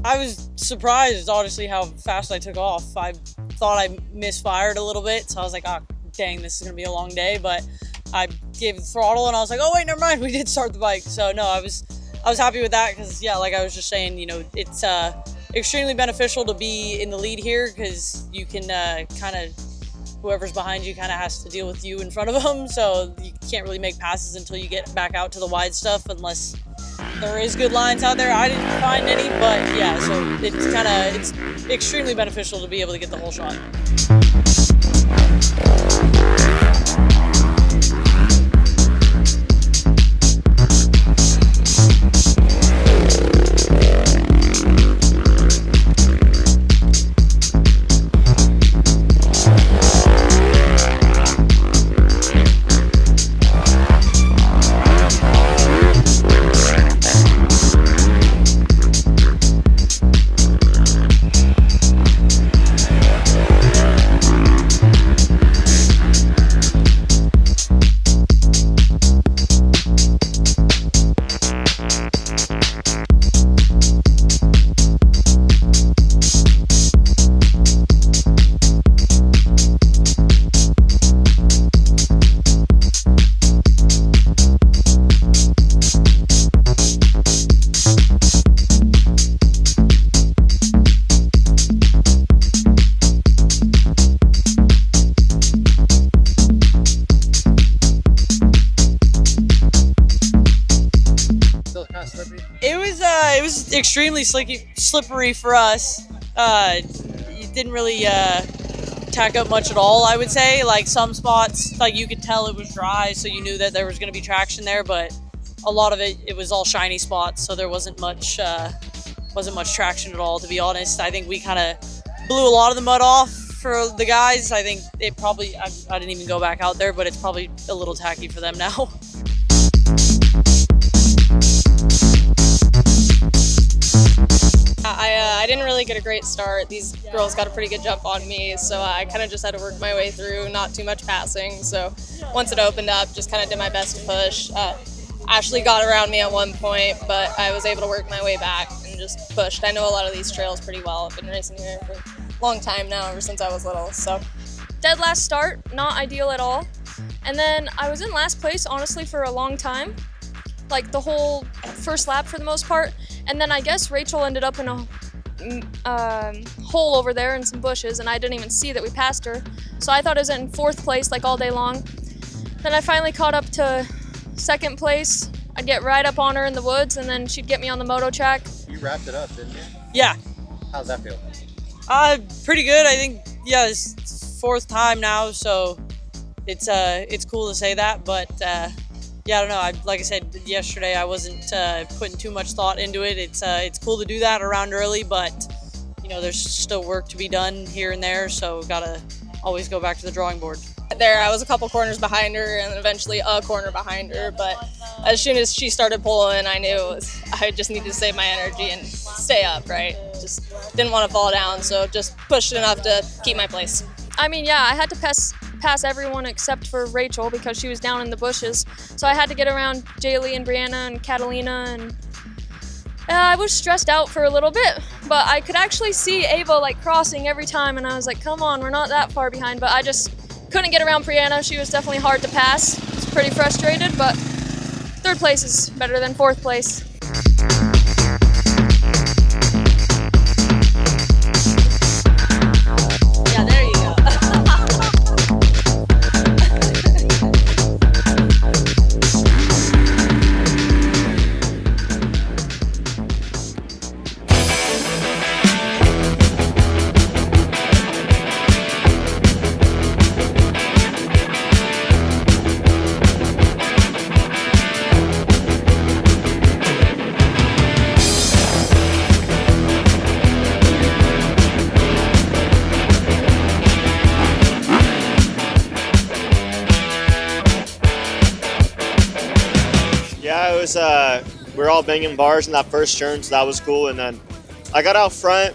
I was surprised, honestly, how fast I took off. I thought I misfired a little bit, so I was like, oh, dang, this is going to be a long day, but I gave the throttle, and I was like, oh, wait, never mind, we did start the bike. So, no, I was happy with that because, yeah, like I was just saying, you know, it's extremely beneficial to be in the lead here because you can kind of, whoever's behind you kind of has to deal with you in front of them, so you can't really make passes until you get back out to the wide stuff unless there is good lines out there. I didn't find any, but yeah, so it's extremely beneficial to be able to get the whole shot. It was extremely slippery for us. You didn't really tack up much at all, I would say. Like some spots, like you could tell it was dry, so you knew that there was going to be traction there. But a lot of it was all shiny spots, so there wasn't much traction at all. To be honest, I think we kind of blew a lot of the mud off for the guys. I think it probably I didn't even go back out there, but it's probably a little tacky for them now. I didn't really get a great start. These girls got a pretty good jump on me, so I kind of just had to work my way through, not too much passing. So once it opened up, just kind of did my best to push. Ashley got around me at one point, but I was able to work my way back and just pushed. I know a lot of these trails pretty well. I've been racing here for a long time now, ever since I was little. So dead last start, not ideal at all. And then I was in last place, honestly, for a long time, like the whole first lap for the most part. And then I guess Rachel ended up in a hole over there in some bushes, and I didn't even see that we passed her. So I thought I was in fourth place like all day long. Then I finally caught up to second place. I'd get right up on her in the woods, and then she'd get me on the moto track. You wrapped it up, didn't you? Yeah. How's that feel? Pretty good. I think, yeah, it's fourth time now, so it's cool to say that, but yeah, I don't know. Like I said yesterday, I wasn't putting too much thought into it. It's cool to do that around early, but you know, there's still work to be done here and there, so gotta always go back to the drawing board. There, I was a couple corners behind her, and then eventually a corner behind her. But as soon as she started pulling, I knew I just needed to save my energy and stay up. Right, just didn't want to fall down, so just pushed enough to keep my place. I mean, yeah, I had to pass everyone except for Rachel because she was down in the bushes. So I had to get around Jaylee and Brianna and Catalina, and I was stressed out for a little bit, but I could actually see Ava like crossing every time, and I was like, come on, we're not that far behind. But I just couldn't get around Brianna. She was definitely hard to pass. I was pretty frustrated, but third place is better than fourth place. Yeah, there you go. Yeah, it was. We were all banging bars in that first turn, so that was cool. And then I got out front.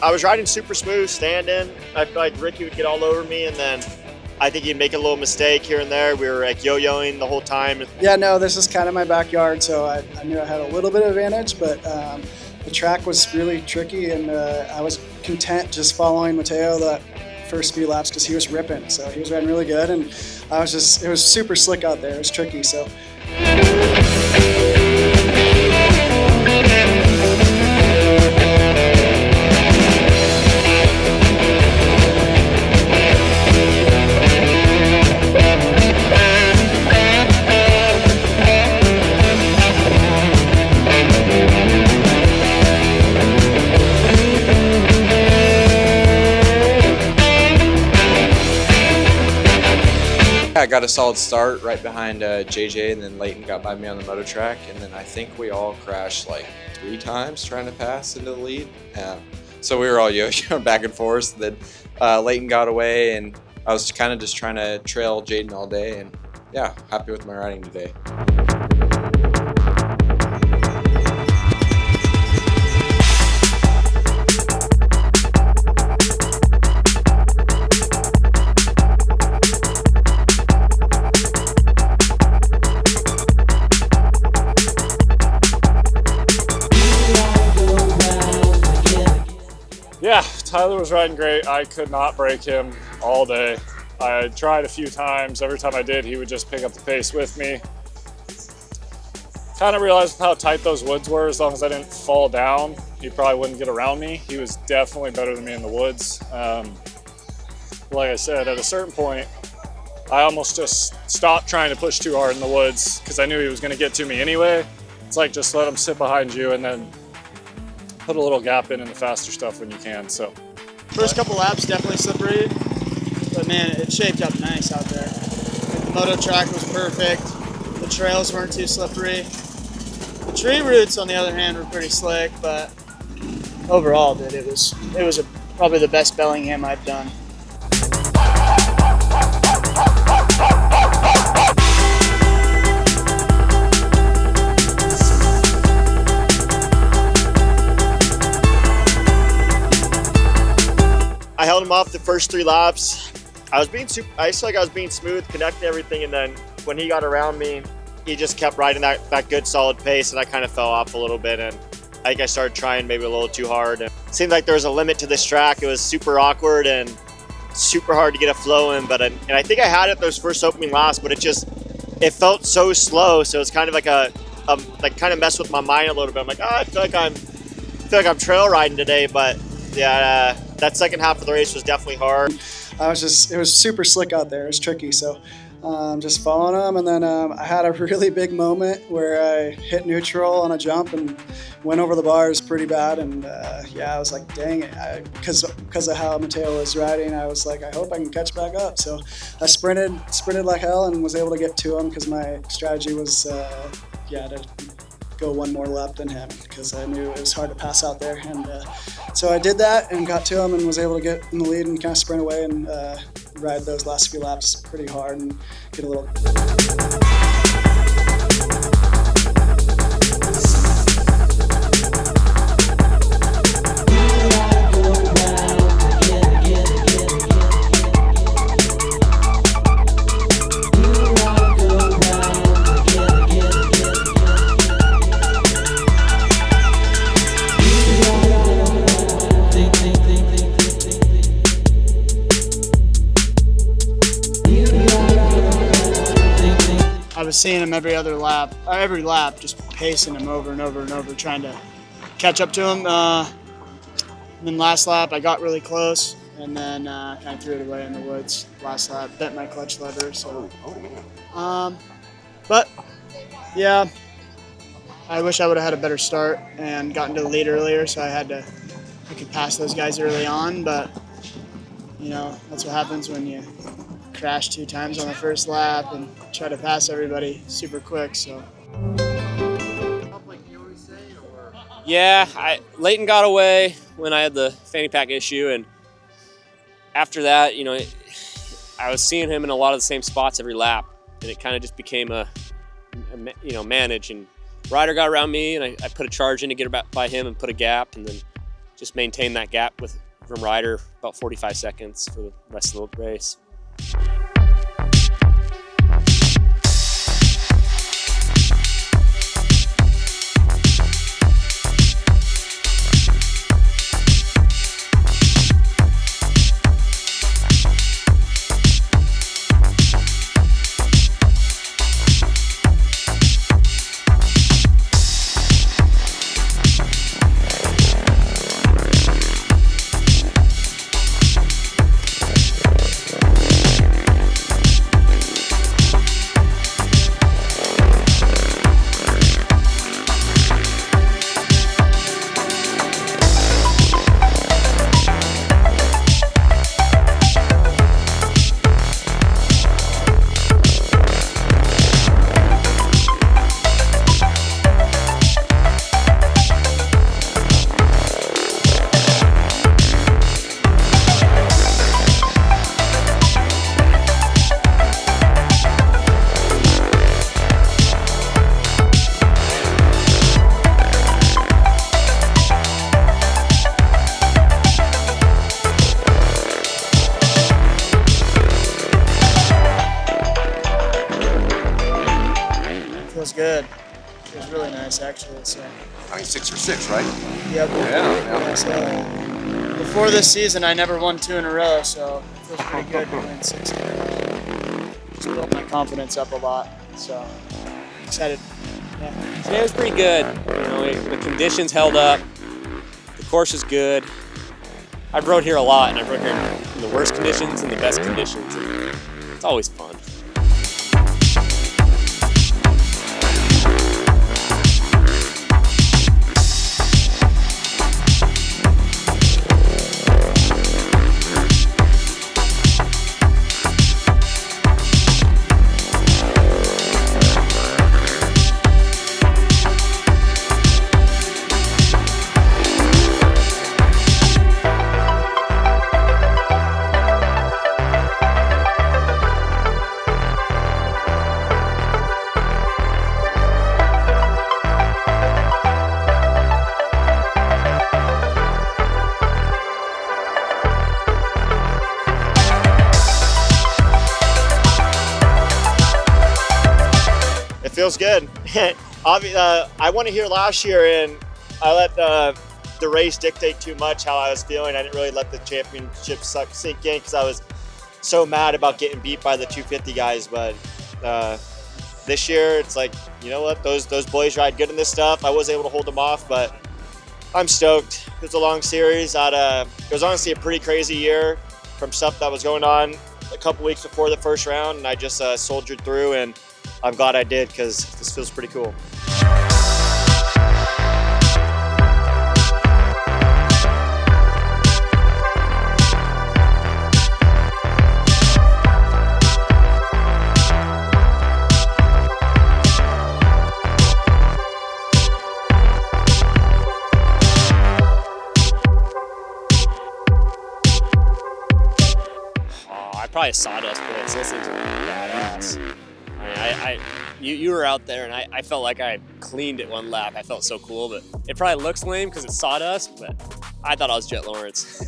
I was riding super smooth, standing. I feel like Ricky would get all over me, and then I think he'd make a little mistake here and there. We were like yo-yoing the whole time. Yeah, no, this is kind of my backyard, so I knew I had a little bit of advantage, but the track was really tricky, and I was content just following Mateo the first few laps because he was ripping. So he was riding really good, and it was super slick out there. It was tricky, so. I got a solid start right behind JJ, and then Leighton got by me on the moto track, and then I think we all crashed like 3 times trying to pass into the lead. So we were all yo-yoing back and forth. Then Leighton got away, and I was kind of just trying to trail Jaden all day, and yeah, happy with my riding today. Yeah, Tyler was riding great. I could not break him all day. I tried a few times. Every time I did, he would just pick up the pace with me. Kind of realized how tight those woods were. As long as I didn't fall down, he probably wouldn't get around me. He was definitely better than me in the woods. Like I said, at a certain point, I almost just stopped trying to push too hard in the woods because I knew he was going to get to me anyway. It's like, just let him sit behind you and then put a little gap in the faster stuff when you can. So first couple laps definitely slippery, but man, it shaped up nice out there. Like the moto track was perfect. The trails weren't too slippery. The tree routes, on the other hand, were pretty slick, but overall, dude, it was probably the best Bellingham I've done. I held him off the first 3 laps. I feel like I was being smooth, connecting everything, and then when he got around me, he just kept riding that good solid pace, and I kind of fell off a little bit, and I think I started trying maybe a little too hard. And it seemed like there was a limit to this track. It was super awkward and super hard to get a flow in, and I think I had it those first opening laps, but it felt so slow, so it's kind of like like kind of messed with my mind a little bit. I'm like, I feel like I'm trail riding today, but yeah, that second half of the race was definitely hard. It was super slick out there. It was tricky, so just following them, and then I had a really big moment where I hit neutral on a jump and went over the bars pretty bad, and yeah, I was like, dang it, because of how Mateo was riding, I was like, I hope I can catch back up. So I sprinted like hell and was able to get to him because my strategy was to go one more lap than him because I knew it was hard to pass out there, and so I did that and got to him and was able to get in the lead and kind of sprint away and ride those last few laps pretty hard and get a little. I was seeing him every lap, just pacing him over and over and over, trying to catch up to him. And then last lap, I got really close, and then kind of threw it away in the woods. Last lap, bent my clutch lever. So, but yeah, I wish I would have had a better start and gotten to the lead earlier, so I could pass those guys early on. But you know, that's what happens when you crash 2 times on the first lap and try to pass everybody super quick. So yeah, Leighton got away when I had the fanny pack issue, and after that, you know, I was seeing him in a lot of the same spots every lap, and it kind of just became a manage. And Ryder got around me, and I put a charge in to get by him and put a gap, and then just maintain that gap from Ryder about 45 seconds for the rest of the race. Feels good. Feels really nice, actually. So. I mean, 6 for 6, right? Yep. Yeah. So, before this season, I never won 2 in a row, so it feels pretty good to win 6 in a row. Just built my confidence up a lot. So excited. Yeah. Today was pretty good. You know, the conditions held up. The course is good. I've rode here a lot, and I've rode here in the worst conditions and the best conditions. And it's always fun. feels good. I won it here last year, and I let the race dictate too much how I was feeling. I didn't really let the championship sink in because I was so mad about getting beat by the 250 guys. But this year, it's like, you know what? Those boys ride good in this stuff. I was able to hold them off, but I'm stoked. It was a long series. It was honestly a pretty crazy year from stuff that was going on a couple weeks before the first round, and I just soldiered through, and I'm glad I did because this feels pretty cool. Probably sawdust bits. Those things are badass. I mean, you were out there, and I felt like I cleaned it one lap. I felt so cool, but it probably looks lame because it's sawdust, but I thought I was Jet Lawrence.